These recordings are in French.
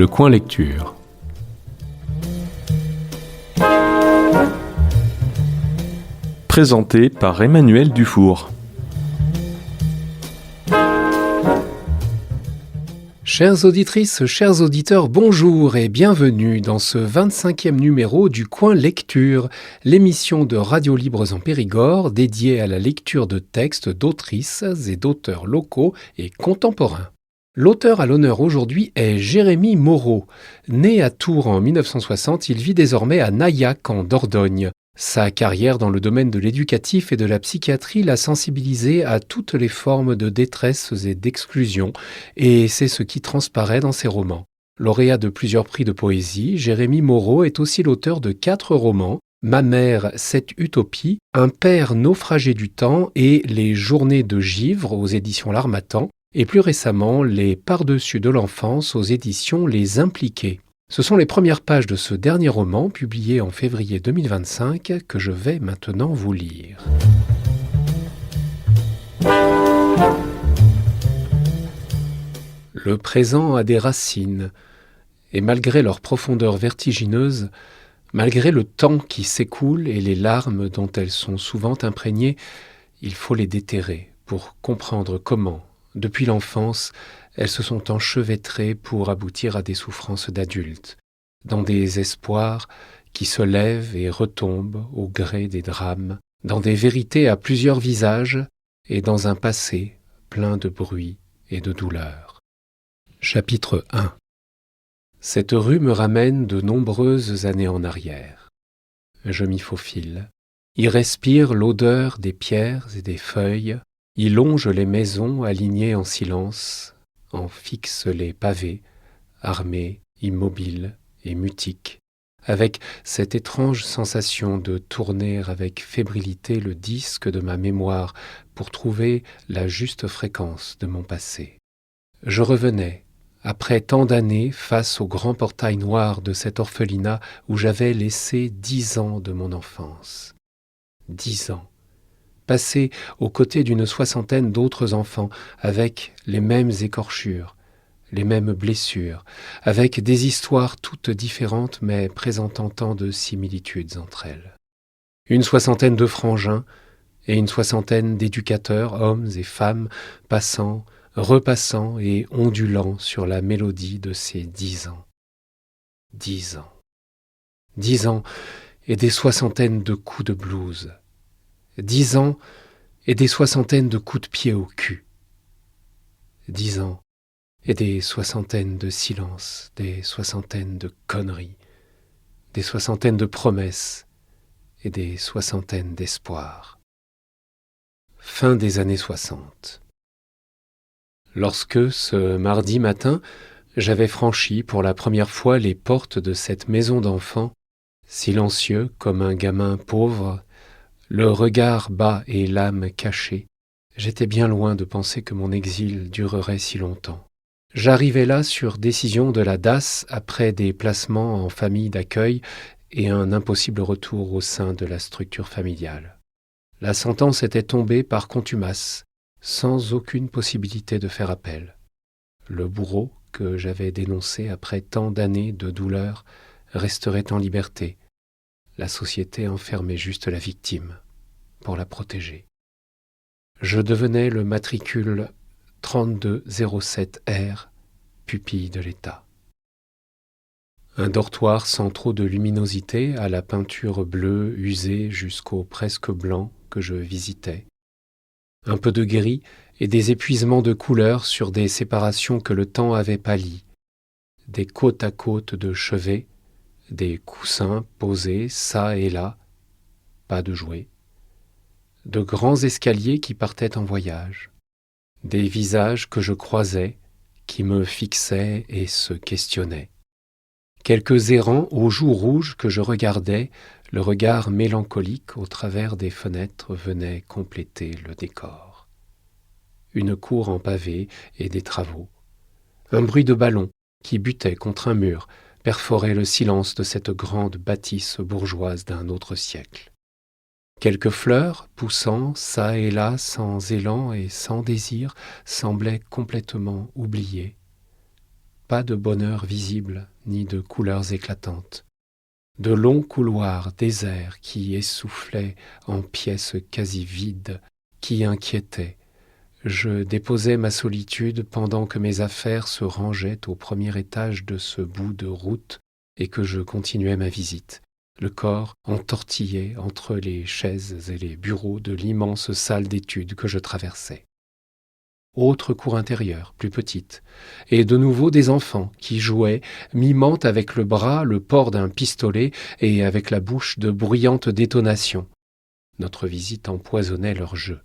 Le coin lecture. Présenté par Emmanuel Dufour. Chères auditrices, chers auditeurs, bonjour et bienvenue dans ce 25e numéro du Coin Lecture, l'émission de Radio Libres en Périgord dédiée à la lecture de textes d'autrices et d'auteurs locaux et contemporains. L'auteur à l'honneur aujourd'hui est Jérémy Moreau. Né à Tours en 1960, il vit désormais à Nayac en Dordogne. Sa carrière dans le domaine de l'éducatif et de la psychiatrie l'a sensibilisé à toutes les formes de détresse et d'exclusion, et c'est ce qui transparaît dans ses romans. Lauréat de plusieurs prix de poésie, Jérémy Moreau est aussi l'auteur de 4 romans, Ma mère, cette utopie, Un père naufragé du temps et Les journées de Givre aux éditions L'Harmattan, et plus récemment Les Par-dessus de l'enfance aux éditions Les Impliqués. Ce sont les premières pages de ce dernier roman, publié en février 2025, que je vais maintenant vous lire. Le présent a des racines, et malgré leur profondeur vertigineuse, malgré le temps qui s'écoule et les larmes dont elles sont souvent imprégnées, il faut les déterrer pour comprendre comment, depuis l'enfance, elles se sont enchevêtrées pour aboutir à des souffrances d'adultes, dans des espoirs qui se lèvent et retombent au gré des drames, dans des vérités à plusieurs visages et dans un passé plein de bruit et de douleur. Chapitre 1. Cette rue me ramène de nombreuses années en arrière. Je m'y faufile, y respire l'odeur des pierres et des feuilles, y longe les maisons alignées en silence, en fixe les pavés, armés, immobiles et mutiques, avec cette étrange sensation de tourner avec fébrilité le disque de ma mémoire pour trouver la juste fréquence de mon passé. Je revenais, après tant d'années, face au grand portail noir de cet orphelinat où j'avais laissé 10 ans de mon enfance. 10 ans. Passé aux côtés d'une soixantaine d'autres enfants, avec les mêmes écorchures, les mêmes blessures, avec des histoires toutes différentes mais présentant tant de similitudes entre elles. Une soixantaine de frangins et une soixantaine d'éducateurs, hommes et femmes, passant, repassant et ondulant sur la mélodie de ces 10 ans. 10 ans. 10 ans et des soixantaines de coups de blouse. 10 ans et des soixantaines de coups de pied au cul. 10 ans et des soixantaines de silences, des soixantaines de conneries, des soixantaines de promesses et des soixantaines d'espoirs. Fin des années 60. Lorsque, ce mardi matin, j'avais franchi pour la première fois les portes de cette maison d'enfants, silencieux comme un gamin pauvre, le regard bas et l'âme cachée, j'étais bien loin de penser que mon exil durerait si longtemps. J'arrivais là sur décision de la DAS après des placements en famille d'accueil et un impossible retour au sein de la structure familiale. La sentence était tombée par contumace, sans aucune possibilité de faire appel. Le bourreau que j'avais dénoncé après tant d'années de douleur resterait en liberté. La société enfermait juste la victime pour la protéger. Je devenais le matricule 3207R, pupille de l'État. Un dortoir sans trop de luminosité, à la peinture bleue usée jusqu'au presque blanc que je visitais. Un peu de gris et des épuisements de couleurs sur des séparations que le temps avait pâlies. Des côtes à côte de chevet, des coussins posés çà et là, pas de jouets. De grands escaliers qui partaient en voyage. Des visages que je croisais, qui me fixaient et se questionnaient. Quelques errants aux joues rouges que je regardais, le regard mélancolique au travers des fenêtres venait compléter le décor. Une cour en pavé et des travaux. Un bruit de ballon qui butait contre un mur perforait le silence de cette grande bâtisse bourgeoise d'un autre siècle. Quelques fleurs, poussant çà et là sans élan et sans désir, semblaient complètement oubliées. pas de bonheur visible, ni de couleurs éclatantes. De longs couloirs déserts qui essoufflaient en pièces quasi vides, qui inquiétaient. Je déposais ma solitude pendant que mes affaires se rangeaient au premier étage de ce bout de route et que je continuais ma visite, le corps entortillé entre les chaises et les bureaux de l'immense salle d'études que je traversais. Autre cour intérieure, plus petite, et de nouveau des enfants qui jouaient, mimant avec le bras le port d'un pistolet et avec la bouche de bruyantes détonations. Notre visite empoisonnait leur jeu.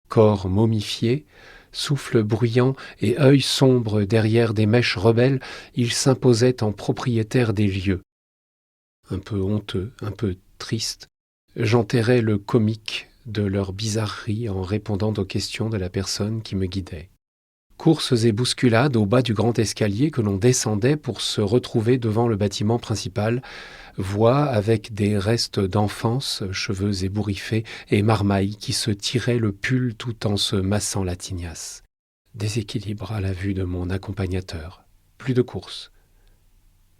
Corps momifiés, souffle bruyant et œil sombre derrière des mèches rebelles, ils s'imposaient en propriétaires des lieux. Un peu honteux, un peu triste, j'enterrais le comique de leur bizarrerie en répondant aux questions de la personne qui me guidait. Courses et bousculades au bas du grand escalier que l'on descendait pour se retrouver devant le bâtiment principal, voix avec des restes d'enfance, cheveux ébouriffés et marmailles qui se tiraient le pull tout en se massant la tignasse. Déséquilibre à la vue de mon accompagnateur. Plus de courses.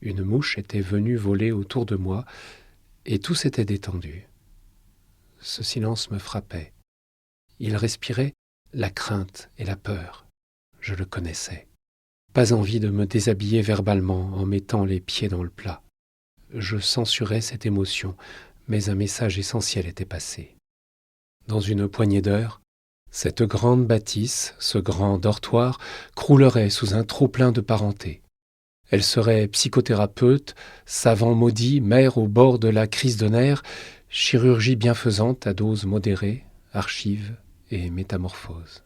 Une mouche était venue voler autour de moi et tout s'était détendu. Ce silence me frappait. Il respirait la crainte et la peur. Je le connaissais. Pas envie de me déshabiller verbalement en mettant les pieds dans le plat. Je censurais cette émotion, mais un message essentiel était passé. Dans une poignée d'heures, cette grande bâtisse, ce grand dortoir, croulerait sous un trop-plein de parenté. Elle serait psychothérapeute, savant maudit, mère au bord de la crise de nerfs, chirurgie bienfaisante à dose modérée, archives et métamorphose.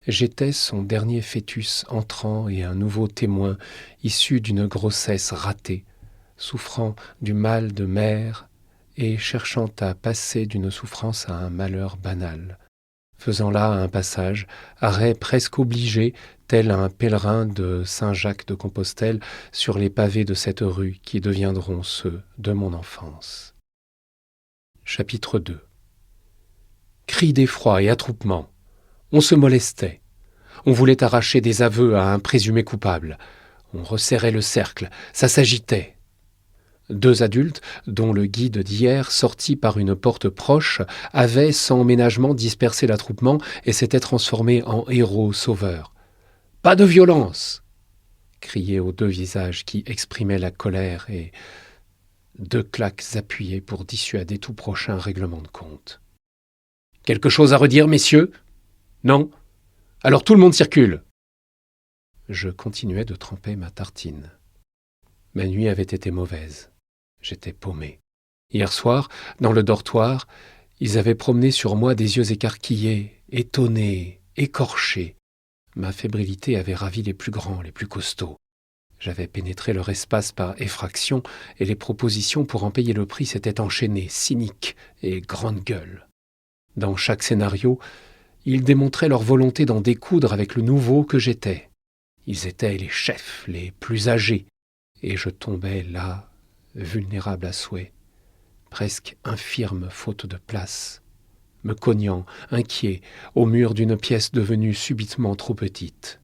J'étais son dernier fœtus entrant et un nouveau témoin issu d'une grossesse ratée, souffrant du mal de mère et cherchant à passer d'une souffrance à un malheur banal, faisant là un passage, arrêt presque obligé, tel un pèlerin de Saint-Jacques-de-Compostelle sur les pavés de cette rue qui deviendront ceux de mon enfance. Chapitre 2. Cris d'effroi et attroupement. On se molestait. On voulait arracher des aveux à un présumé coupable. On resserrait le cercle, ça s'agitait. 2 adultes, dont le guide d'hier, sorti par une porte proche, avaient sans ménagement dispersé l'attroupement et s'étaient transformés en héros sauveurs. « Pas de violence !» criaient aux 2 visages qui exprimaient la colère et 2 claques appuyées pour dissuader tout prochain règlement de compte. « Quelque chose à redire, messieurs ? Non ? Alors tout le monde circule !» Je continuais de tremper ma tartine. Ma nuit avait été mauvaise. J'étais paumé. Hier soir, dans le dortoir, ils avaient promené sur moi des yeux écarquillés, étonnés, écorchés. Ma fébrilité avait ravi les plus grands, les plus costauds. J'avais pénétré leur espace par effraction et les propositions pour en payer le prix s'étaient enchaînées, cyniques et grande gueule. Dans chaque scénario, ils démontraient leur volonté d'en découdre avec le nouveau que j'étais. Ils étaient les chefs, les plus âgés, et je tombais là, vulnérable à souhait, presque infirme faute de place, me cognant, inquiet, au mur d'une pièce devenue subitement trop petite.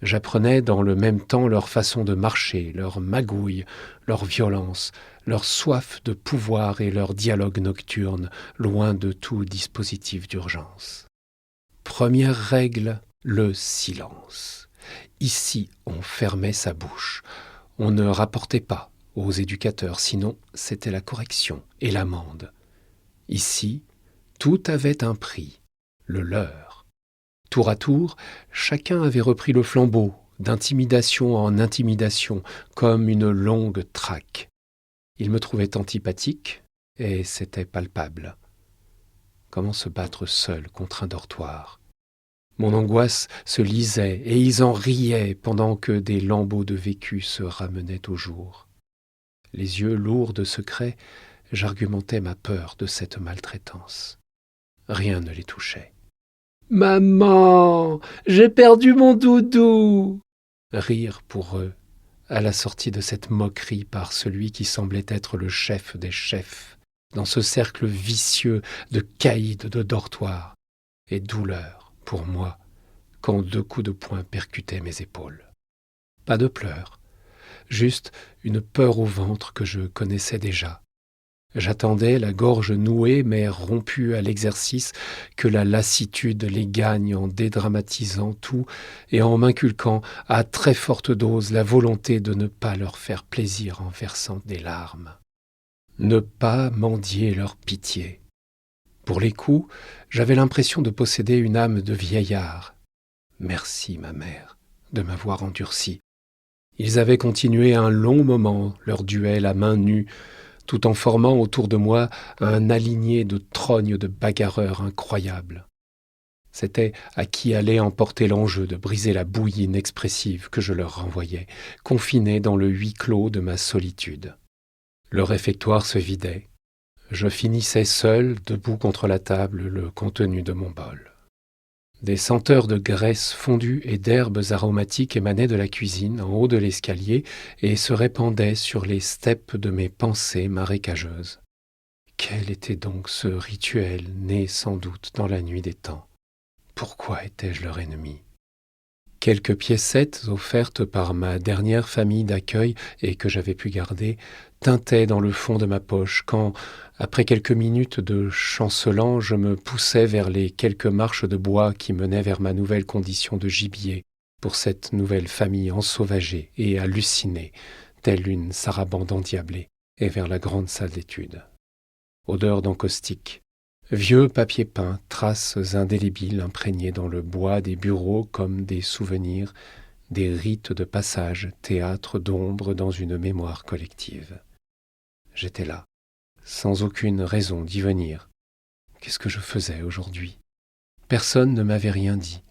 J'apprenais dans le même temps leur façon de marcher, leur magouille, leur violence, leur soif de pouvoir et leur dialogue nocturne, loin de tout dispositif d'urgence. Première règle, le silence. Ici, on fermait sa bouche. On ne rapportait pas aux éducateurs, sinon c'était la correction et l'amende. Ici, tout avait un prix, le leur. Tour à tour, chacun avait repris le flambeau, d'intimidation en intimidation, comme une longue traque. Ils me trouvaient antipathique, et c'était palpable. Comment se battre seul contre un dortoir ? Mon angoisse se lisait, et ils en riaient pendant que des lambeaux de vécu se ramenaient au jour. Les yeux lourds de secrets, j'argumentais ma peur de cette maltraitance. Rien ne les touchait. « Maman, j'ai perdu mon doudou !» Rire pour eux, à la sortie de cette moquerie par celui qui semblait être le chef des chefs, dans ce cercle vicieux de caïds de dortoir, et douleur pour moi, quand 2 coups de poing percutaient mes épaules. Pas de pleurs, juste une peur au ventre que je connaissais déjà. J'attendais, la gorge nouée mais rompue à l'exercice, que la lassitude les gagne en dédramatisant tout et en m'inculquant à très forte dose la volonté de ne pas leur faire plaisir en versant des larmes. Ne pas mendier leur pitié. Pour les coups, j'avais l'impression de posséder une âme de vieillard. Merci, ma mère, de m'avoir endurci. Ils avaient continué un long moment leur duel à main nue, tout en formant autour de moi un aligné de trognes de bagarreurs incroyables. C'était à qui allait emporter l'enjeu de briser la bouillie inexpressive que je leur renvoyais, confiné dans le huis clos de ma solitude. Le réfectoire se vidait. Je finissais seul, debout contre la table, le contenu de mon bol. Des senteurs de graisse fondue et d'herbes aromatiques émanaient de la cuisine, en haut de l'escalier, et se répandaient sur les steppes de mes pensées marécageuses. Quel était donc ce rituel, né sans doute dans la nuit des temps? Pourquoi étais-je leur ennemi? Quelques piécettes offertes par ma dernière famille d'accueil et que j'avais pu garder tintaient dans le fond de ma poche quand, après quelques minutes de chancelant, je me poussais vers les quelques marches de bois qui menaient vers ma nouvelle condition de gibier pour cette nouvelle famille ensauvagée et hallucinée, telle une sarabande endiablée, et vers la grande salle d'études. Odeur d'encaustique. Vieux papier peint, traces indélébiles imprégnées dans le bois des bureaux comme des souvenirs, des rites de passage, théâtre d'ombre dans une mémoire collective. J'étais là, sans aucune raison d'y venir. Qu'est-ce que je faisais aujourd'hui? Personne ne m'avait rien dit.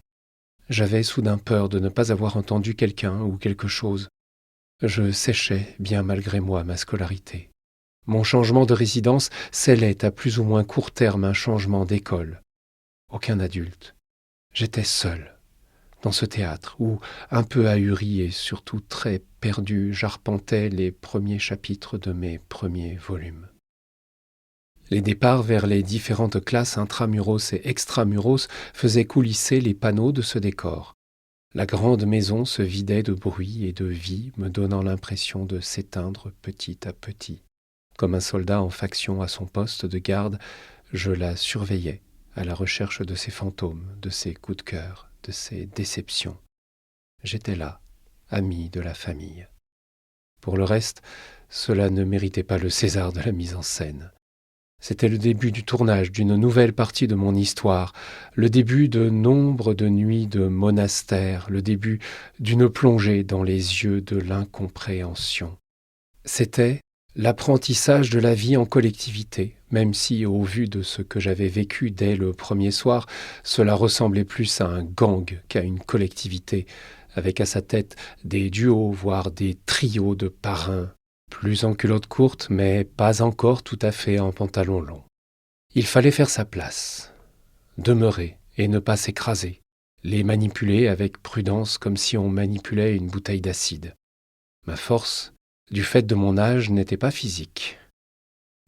J'avais soudain peur de ne pas avoir entendu quelqu'un ou quelque chose. Je séchais, bien malgré moi, ma scolarité. Mon changement de résidence scellait à plus ou moins court terme un changement d'école. Aucun adulte. J'étais seul, dans ce théâtre où, un peu ahuri et surtout très perdu, j'arpentais les premiers chapitres de mes premiers volumes. Les départs vers les différentes classes intramuros et extramuros faisaient coulisser les panneaux de ce décor. La grande maison se vidait de bruit et de vie, me donnant l'impression de s'éteindre petit à petit. Comme un soldat en faction à son poste de garde, je la surveillais, à la recherche de ses fantômes, de ses coups de cœur, de ses déceptions. J'étais là, ami de la famille. Pour le reste, cela ne méritait pas le César de la mise en scène. C'était le début du tournage d'une nouvelle partie de mon histoire, le début de nombre de nuits de monastère, le début d'une plongée dans les yeux de l'incompréhension. C'était l'apprentissage de la vie en collectivité, même si, au vu de ce que j'avais vécu dès le premier soir, cela ressemblait plus à un gang qu'à une collectivité, avec à sa tête des duos, voire des trios de parrains, plus en culotte courte, mais pas encore tout à fait en pantalon long. Il fallait faire sa place, demeurer et ne pas s'écraser, les manipuler avec prudence comme si on manipulait une bouteille d'acide. Ma force, du fait de mon âge, n'était pas physique.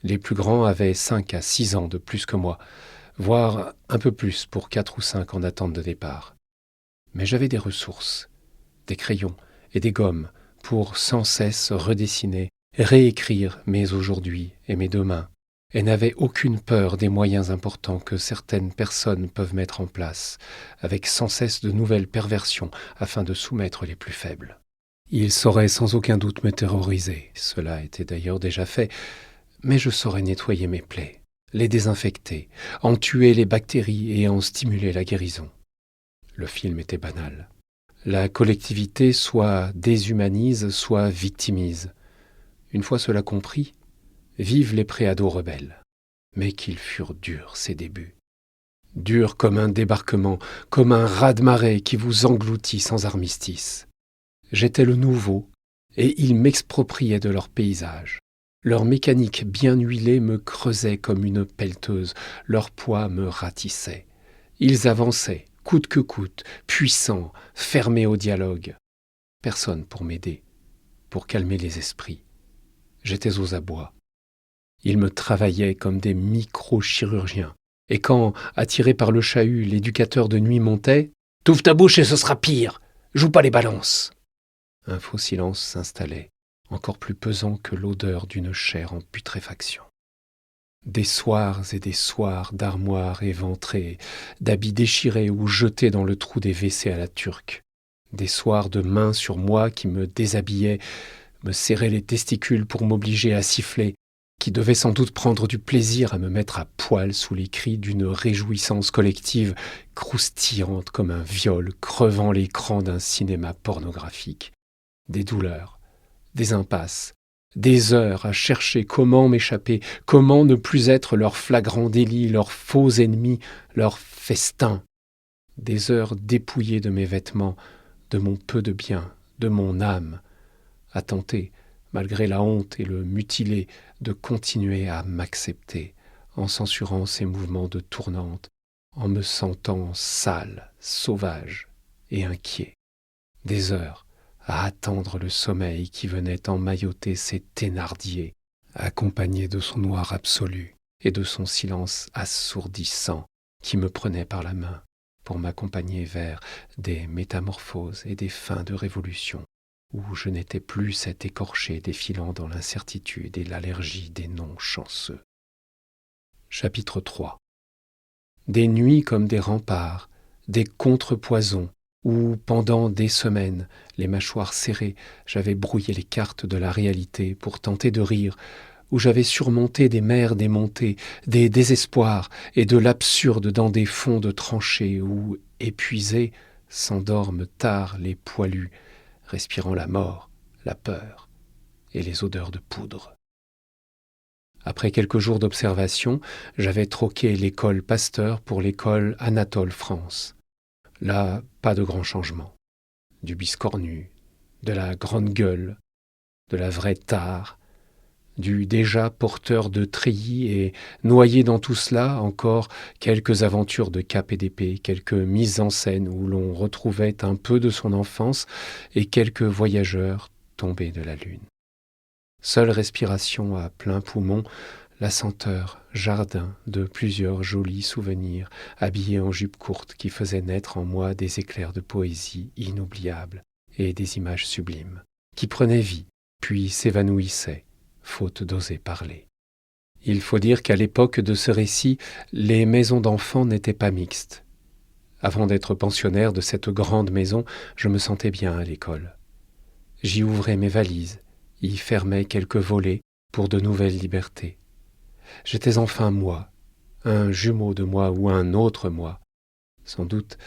Les plus grands avaient 5 à 6 ans de plus que moi, voire un peu plus pour 4 ou 5 en attente de départ. Mais j'avais des ressources, des crayons et des gommes pour sans cesse redessiner, réécrire mes aujourd'hui et mes demain, et n'avais aucune peur des moyens importants que certaines personnes peuvent mettre en place, avec sans cesse de nouvelles perversions afin de soumettre les plus faibles. Il saurait sans aucun doute me terroriser, cela était d'ailleurs déjà fait, mais je saurais nettoyer mes plaies, les désinfecter, en tuer les bactéries et en stimuler la guérison. Le film était banal. La collectivité soit déshumanise, soit victimise. Une fois cela compris, vive les préados rebelles. Mais qu'ils furent durs, ces débuts. Durs comme un débarquement, comme un raz-de-marée qui vous engloutit sans armistice. J'étais le nouveau, et ils m'expropriaient de leur paysage. Leur mécanique bien huilée me creusait comme une pelleteuse, leur poids me ratissait. Ils avançaient, coûte que coûte, puissants, fermés au dialogue. Personne pour m'aider, pour calmer les esprits. J'étais aux abois. Ils me travaillaient comme des micro-chirurgiens. Et quand, attiré par le chahut, l'éducateur de nuit montait, « T'ouvres ta bouche et ce sera pire, joue pas les balances !» Un faux silence s'installait, encore plus pesant que l'odeur d'une chair en putréfaction. Des soirs et des soirs d'armoires éventrées, d'habits déchirés ou jetés dans le trou des WC à la turque. Des soirs de mains sur moi qui me déshabillaient, me serraient les testicules pour m'obliger à siffler, qui devaient sans doute prendre du plaisir à me mettre à poil sous les cris d'une réjouissance collective croustillante comme un viol crevant l'écran d'un cinéma pornographique. Des douleurs, des impasses, des heures à chercher comment m'échapper, comment ne plus être leur flagrant délit, leur faux ennemi, leur festin. Des heures dépouillées de mes vêtements, de mon peu de bien, de mon âme, à tenter, malgré la honte et le mutilé, de continuer à m'accepter, en censurant ces mouvements de tourmente, en me sentant sale, sauvage et inquiet. Des heures à attendre le sommeil qui venait emmailloter ses Thénardier, accompagné de son noir absolu et de son silence assourdissant qui me prenait par la main pour m'accompagner vers des métamorphoses et des fins de révolution, où je n'étais plus cet écorché défilant dans l'incertitude et l'allergie des noms chanceux. Chapitre 3. Des nuits comme des remparts, des contrepoisons, où, pendant des semaines, les mâchoires serrées, j'avais brouillé les cartes de la réalité pour tenter de rire, où j'avais surmonté des mers démontées, des désespoirs et de l'absurde dans des fonds de tranchées, où, épuisés, s'endorment tard les poilus, respirant la mort, la peur et les odeurs de poudre. Après quelques jours d'observation, j'avais troqué l'école Pasteur pour l'école Anatole France. Là, pas de grand changement. Du biscornu, de la grande gueule, de la vraie tare, du déjà porteur de treillis et noyé dans tout cela encore quelques aventures de cap et d'épée, quelques mises en scène où l'on retrouvait un peu de son enfance et quelques voyageurs tombés de la lune. Seule respiration à plein poumon, la senteur jardin de plusieurs jolis souvenirs habillés en jupe courte qui faisaient naître en moi des éclairs de poésie inoubliables et des images sublimes, qui prenaient vie, puis s'évanouissaient, faute d'oser parler. Il faut dire qu'à l'époque de ce récit, les maisons d'enfants n'étaient pas mixtes. Avant d'être pensionnaire de cette grande maison, je me sentais bien à l'école. J'y ouvrais mes valises, y fermais quelques volets pour de nouvelles libertés. J'étais enfin moi, un jumeau de moi ou un autre moi. Sans doute,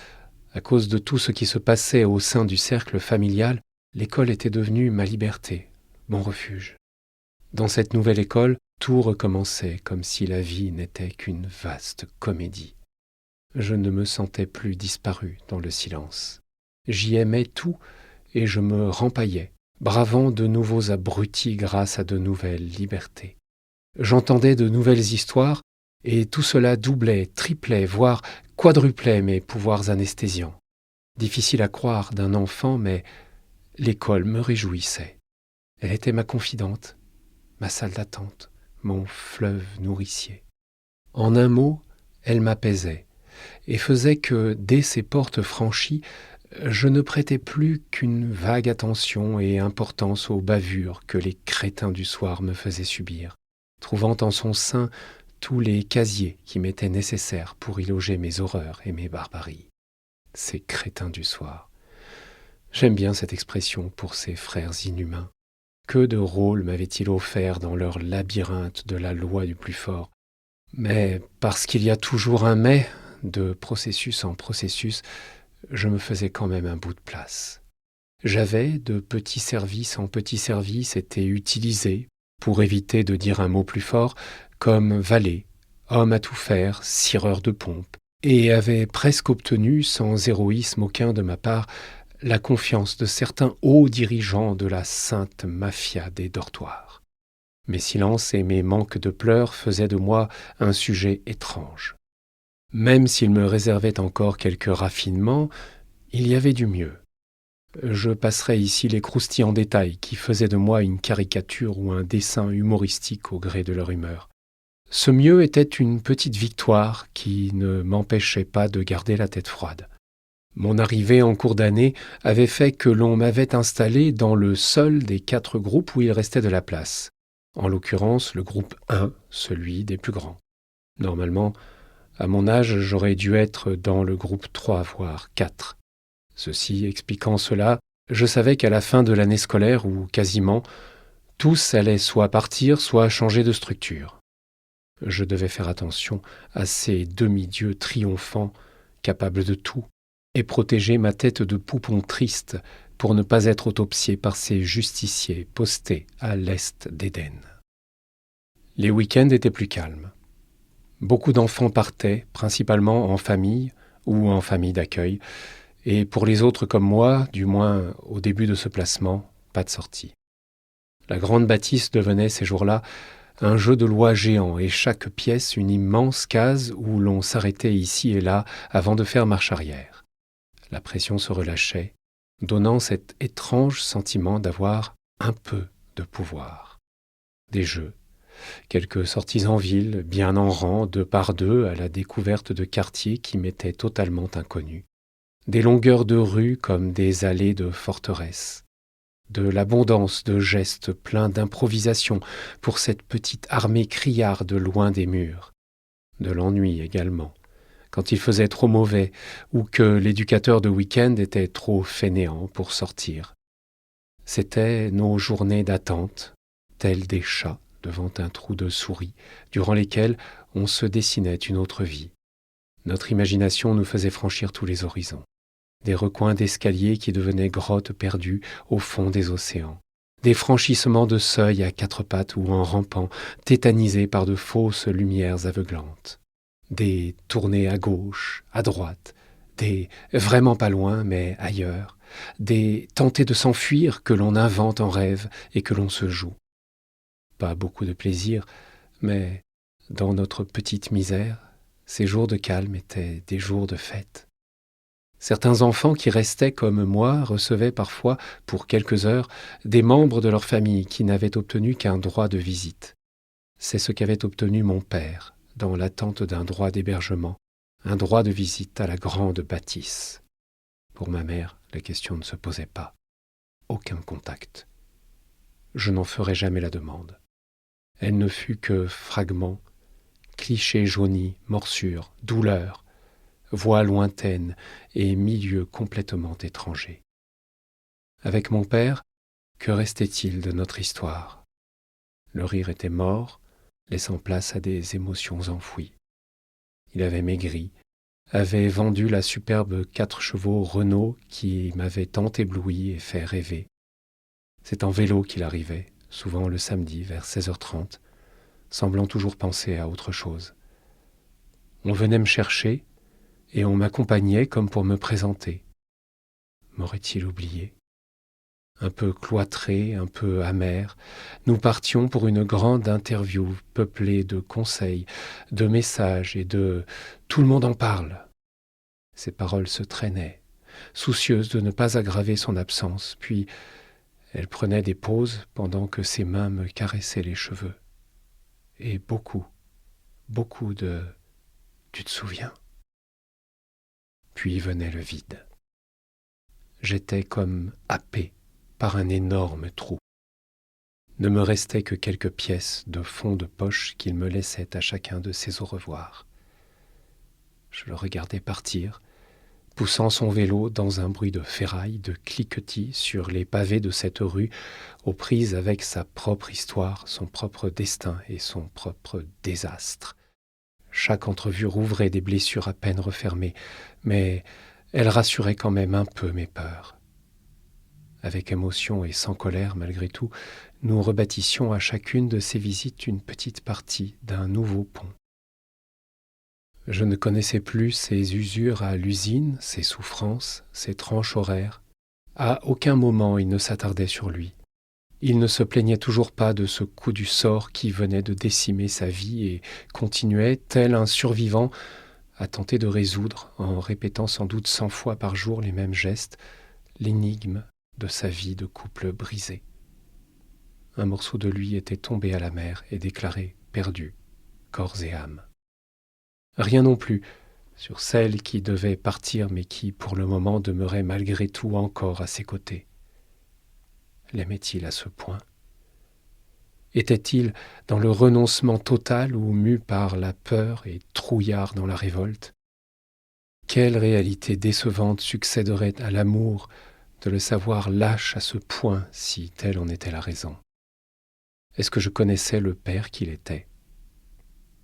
à cause de tout ce qui se passait au sein du cercle familial, l'école était devenue ma liberté, mon refuge. Dans cette nouvelle école, tout recommençait comme si la vie n'était qu'une vaste comédie. Je ne me sentais plus disparu dans le silence. J'y aimais tout et je me rempaillais, bravant de nouveaux abrutis grâce à de nouvelles libertés. J'entendais de nouvelles histoires et tout cela doublait, triplait, voire quadruplait mes pouvoirs anesthésiants. Difficile à croire d'un enfant, mais l'école me réjouissait. Elle était ma confidente, ma salle d'attente, mon fleuve nourricier. En un mot, elle m'apaisait et faisait que, dès ses portes franchies, je ne prêtais plus qu'une vague attention et importance aux bavures que les crétins du soir me faisaient subir, trouvant en son sein tous les casiers qui m'étaient nécessaires pour y loger mes horreurs et mes barbaries. Ces crétins du soir. J'aime bien cette expression pour ces frères inhumains. Que de rôles m'avaient-ils offert dans leur labyrinthe de la loi du plus fort. Mais parce qu'il y a toujours un mais, de processus en processus, je me faisais quand même un bout de place. J'avais, de petit service en petit service, été utilisé, pour éviter de dire un mot plus fort, comme valet, homme à tout faire, cireur de pompe, et avait presque obtenu, sans héroïsme aucun de ma part, la confiance de certains hauts dirigeants de la sainte mafia des dortoirs. Mes silences et mes manques de pleurs faisaient de moi un sujet étrange. Même s'il me réservait encore quelques raffinements, il y avait du mieux. Je passerai ici les croustillants détails qui faisaient de moi une caricature ou un dessin humoristique au gré de leur humeur. Ce mieux était une petite victoire qui ne m'empêchait pas de garder la tête froide. Mon arrivée en cours d'année avait fait que l'on m'avait installé dans le seul des 4 groupes où il restait de la place. En l'occurrence, le groupe 1, celui des plus grands. Normalement, à mon âge, j'aurais dû être dans le groupe 3, voire 4. Ceci expliquant cela, je savais qu'à la fin de l'année scolaire, ou quasiment, tous allaient soit partir, soit changer de structure. Je devais faire attention à ces demi-dieux triomphants, capables de tout, et protéger ma tête de poupon triste pour ne pas être autopsié par ces justiciers postés à l'est d'Éden. Les week-ends étaient plus calmes. Beaucoup d'enfants partaient, principalement en famille ou en famille d'accueil, et pour les autres comme moi, du moins au début de ce placement, pas de sortie. La grande bâtisse devenait ces jours-là un jeu de loi géant et chaque pièce une immense case où l'on s'arrêtait ici et là avant de faire marche arrière. La pression se relâchait, donnant cet étrange sentiment d'avoir un peu de pouvoir. Des jeux, quelques sorties en ville, bien en rang, 2 par 2, à la découverte de quartiers qui m'étaient totalement inconnus. Des longueurs de rue comme des allées de forteresse. De l'abondance de gestes pleins d'improvisation pour cette petite armée criarde loin des murs. De l'ennui également, quand il faisait trop mauvais ou que l'éducateur de week-end était trop fainéant pour sortir. C'étaient nos journées d'attente, telles des chats devant un trou de souris, durant lesquelles on se dessinait une autre vie. Notre imagination nous faisait franchir tous les horizons. Des recoins d'escaliers qui devenaient grottes perdues au fond des océans, des franchissements de seuils à 4 pattes ou en rampant, tétanisés par de fausses lumières aveuglantes, des tournées à gauche, à droite, des vraiment pas loin mais ailleurs, des tentées de s'enfuir que l'on invente en rêve et que l'on se joue. Pas beaucoup de plaisir, mais dans notre petite misère, ces jours de calme étaient des jours de fête. Certains enfants qui restaient comme moi recevaient parfois, pour quelques heures, des membres de leur famille qui n'avaient obtenu qu'un droit de visite. C'est ce qu'avait obtenu mon père, dans l'attente d'un droit d'hébergement, un droit de visite à la grande bâtisse. Pour ma mère, la question ne se posait pas. Aucun contact. Je n'en ferai jamais la demande. Elle ne fut que fragments, clichés jaunis, morsures, douleurs, voix lointaines et milieux complètement étrangers. Avec mon père, que restait-il de notre histoire? Le rire était mort, laissant place à des émotions enfouies. Il avait maigri, avait vendu la superbe 4 chevaux Renault qui m'avait tant ébloui et fait rêver. C'est en vélo qu'il arrivait, souvent le samedi vers 16h30, semblant toujours penser à autre chose. On venait me chercher, et on m'accompagnait comme pour me présenter. M'aurait-il oublié? Un peu cloîtré, un peu amer, nous partions pour une grande interview peuplée de conseils, de messages et de « tout le monde en parle ». Ces paroles se traînaient, soucieuses de ne pas aggraver son absence, puis elle prenait des pauses pendant que ses mains me caressaient les cheveux. Et beaucoup, beaucoup de « tu te souviens ?» Puis venait le vide. J'étais comme happé par un énorme trou. Ne me restait que quelques pièces de fond de poche qu'il me laissait à chacun de ses au revoir. Je le regardais partir, poussant son vélo dans un bruit de ferraille, de cliquetis sur les pavés de cette rue, aux prises avec sa propre histoire, son propre destin et son propre désastre. Chaque entrevue rouvrait des blessures à peine refermées, mais elle rassurait quand même un peu mes peurs. Avec émotion et sans colère malgré tout, nous rebâtissions à chacune de ces visites une petite partie d'un nouveau pont. Je ne connaissais plus ses usures à l'usine, ses souffrances, ses tranches horaires. À aucun moment il ne s'attardait sur lui. Il ne se plaignait toujours pas de ce coup du sort qui venait de décimer sa vie et continuait, tel un survivant, à tenter de résoudre, en répétant sans doute 100 fois par jour les mêmes gestes, l'énigme de sa vie de couple brisé. Un morceau de lui était tombé à la mer et déclaré perdu, corps et âme. Rien non plus, sur celle qui devait partir mais qui, pour le moment, demeurait malgré tout encore à ses côtés. L'aimait-il à ce point? Était-il dans le renoncement total ou mu par la peur et trouillard dans la révolte? Quelle réalité décevante succéderait à l'amour de le savoir lâche à ce point si telle en était la raison? Est-ce que je connaissais le père qu'il était?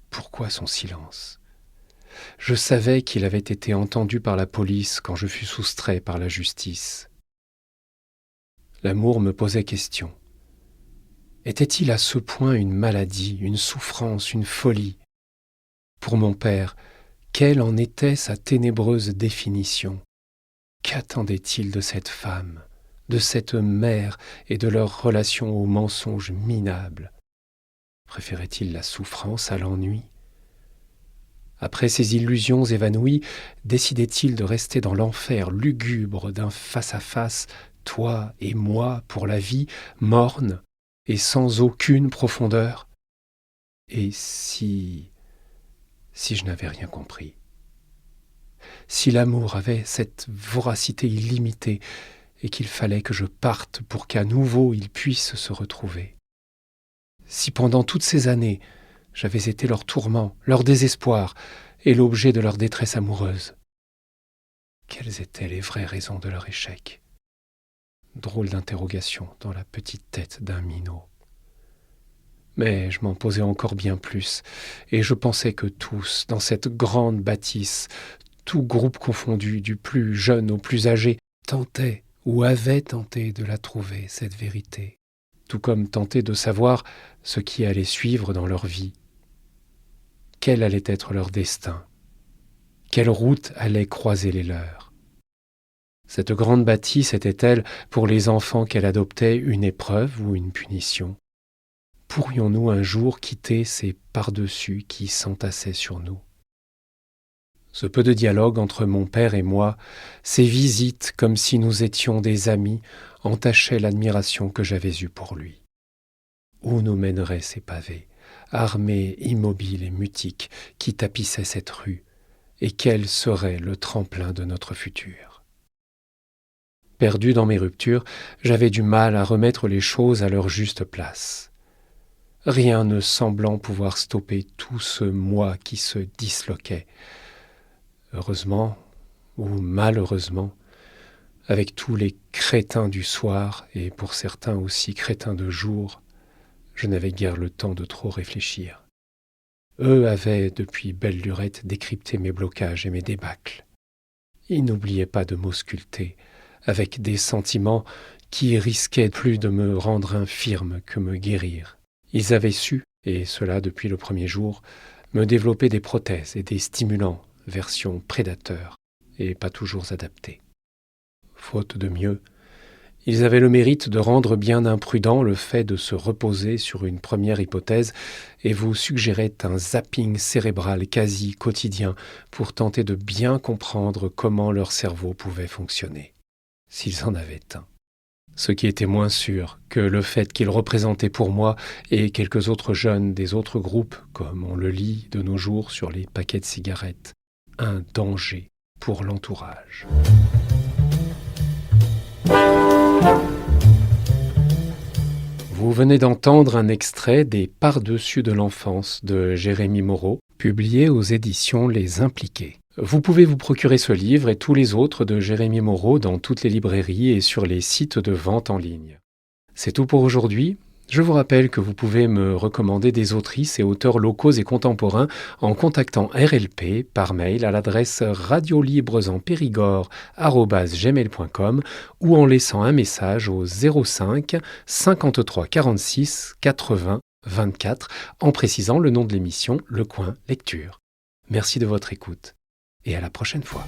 Pourquoi son silence? Je savais qu'il avait été entendu par la police quand je fus soustrait par la justice. L'amour me posait question. Était-il à ce point une maladie, une souffrance, une folie? Pour mon père, quelle en était sa ténébreuse définition? Qu'attendait-il de cette femme, de cette mère et de leur relation au mensonge minable? Préférait-il la souffrance à l'ennui? Après ces illusions évanouies, décidait-il de rester dans l'enfer lugubre d'un face-à-face, toi et moi, pour la vie, morne et sans aucune profondeur? Et si je n'avais rien compris? Si l'amour avait cette voracité illimitée et qu'il fallait que je parte pour qu'à nouveau il puisse se retrouver? Si pendant toutes ces années, j'avais été leur tourment, leur désespoir et l'objet de leur détresse amoureuse? Quelles étaient les vraies raisons de leur échec? Drôle d'interrogation dans la petite tête d'un minot. Mais je m'en posais encore bien plus, et je pensais que tous, dans cette grande bâtisse, tout groupe confondu, du plus jeune au plus âgé, tentaient ou avaient tenté de la trouver, cette vérité, tout comme tenter de savoir ce qui allait suivre dans leur vie. Quel allait être leur destin? Quelle route allait croiser les leurs? Cette grande bâtisse était-elle, pour les enfants qu'elle adoptait, une épreuve ou une punition? Pourrions-nous un jour quitter ces par-dessus qui s'entassaient sur nous? Ce peu de dialogue entre mon père et moi, ces visites comme si nous étions des amis, entachaient l'admiration que j'avais eue pour lui. Où nous mèneraient ces pavés, armés, immobiles et mutiques, qui tapissaient cette rue, et quel serait le tremplin de notre futur? Perdu dans mes ruptures, j'avais du mal à remettre les choses à leur juste place. Rien ne semblant pouvoir stopper tout ce moi qui se disloquait. Heureusement, ou malheureusement, avec tous les crétins du soir, et pour certains aussi crétins de jour, je n'avais guère le temps de trop réfléchir. Eux avaient, depuis belle lurette, décrypté mes blocages et mes débâcles. Ils n'oubliaient pas de m'ausculter, avec des sentiments qui risquaient plus de me rendre infirme que me guérir. Ils avaient su, et cela depuis le premier jour, me développer des prothèses et des stimulants, version prédateur, et pas toujours adaptés. Faute de mieux, ils avaient le mérite de rendre bien imprudent le fait de se reposer sur une première hypothèse et vous suggéraient un zapping cérébral quasi quotidien pour tenter de bien comprendre comment leur cerveau pouvait fonctionner, s'ils en avaient un. Ce qui était moins sûr que le fait qu'ils représentaient pour moi et quelques autres jeunes des autres groupes, comme on le lit de nos jours sur les paquets de cigarettes, un danger pour l'entourage. Vous venez d'entendre un extrait des Par-dessus de l'enfance de Jérémy Moreau, publié aux éditions Les Impliqués. Vous pouvez vous procurer ce livre et tous les autres de Jérémy Moreau dans toutes les librairies et sur les sites de vente en ligne. C'est tout pour aujourd'hui. Je vous rappelle que vous pouvez me recommander des autrices et auteurs locaux et contemporains en contactant RLP par mail à l'adresse radiolibresenpérigord@gmail.com ou en laissant un message au 05 53 46 80 24 en précisant le nom de l'émission Le Coin Lecture. Merci de votre écoute et à la prochaine fois.